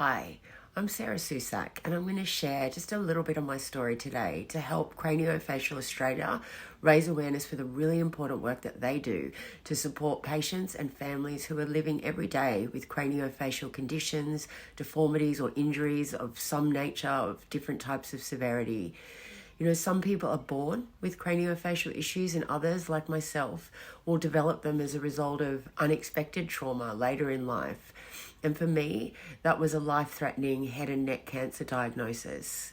Hi, I'm Sarah Susak, and I'm going to share just a little bit of my story today to help Craniofacial Australia raise awareness for the really important work that they do to support patients and families who are living every day with craniofacial conditions, deformities or injuries of some nature, of different types of severity. You know, some people are born with craniofacial issues and others, like myself, will develop them as a result of unexpected trauma later in life. And for me, that was a life-threatening head and neck cancer diagnosis.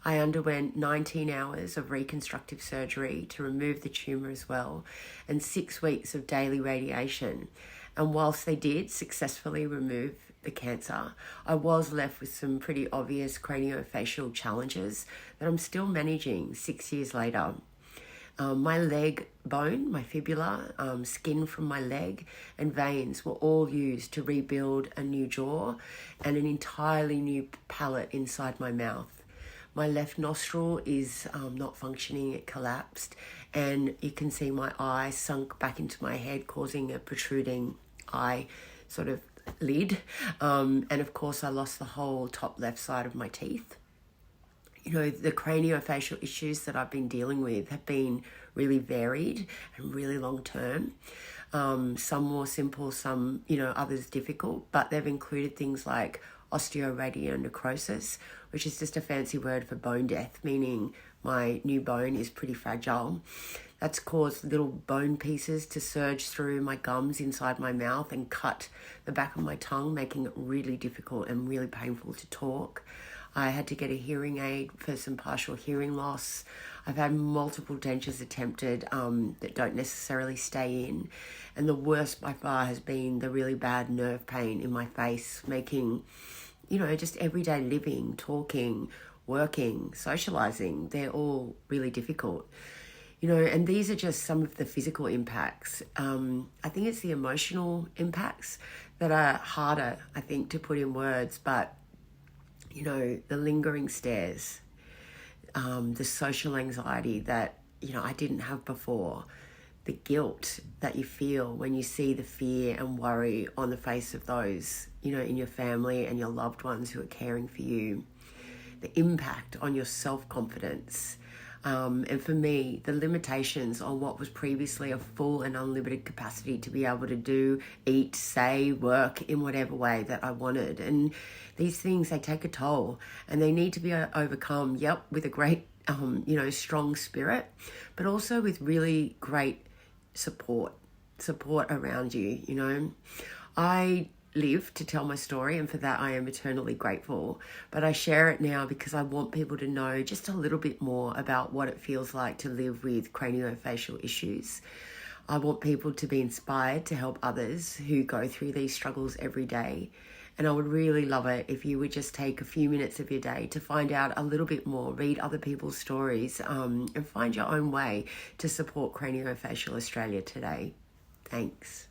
I underwent 19 hours of reconstructive surgery to remove the tumour as well, and 6 weeks of daily radiation. And whilst they did successfully remove the cancer, I was left with some pretty obvious craniofacial challenges that I'm still managing 6 years later. My leg bone, my fibula, skin from my leg and veins were all used to rebuild a new jaw and an entirely new palate inside my mouth. My left nostril is not functioning, it collapsed, and you can see my eye sunk back into my head, causing a protruding eye sort of lid. And of course, I lost the whole top left side of my teeth. You know, the craniofacial issues that I've been dealing with have been really varied and really long term. Some more simple, some, others difficult, but they've included things like osteoradionecrosis, which is just a fancy word for bone death, meaning my new bone is pretty fragile. That's caused little bone pieces to surge through my gums inside my mouth and cut the back of my tongue, making it really difficult and really painful to talk. I had to get a hearing aid for some partial hearing loss. I've had multiple dentures attempted that don't necessarily stay in. And the worst by far has been the really bad nerve pain in my face, making, just everyday living, talking, working, socializing, they're all really difficult. And these are just some of the physical impacts. I think it's the emotional impacts that are harder, to put in words, but the lingering stares, the social anxiety that, I didn't have before, the guilt that you feel when you see the fear and worry on the face of those, in your family and your loved ones who are caring for you, the impact on your self-confidence. And for me, the limitations on what was previously a full and unlimited capacity to be able to do, eat, say, work in whatever way that I wanted. And these things, they take a toll and they need to be overcome, with a great, strong spirit, but also with really great support around you, I live to tell my story, and for that I am eternally grateful. But I share it now because I want people to know just a little bit more about what it feels like to live with craniofacial issues. I want people to be inspired to help others who go through these struggles every day. And I would really love it if you would just take a few minutes of your day to find out a little bit more, read other people's stories, and find your own way to support Craniofacial Australia today. Thanks.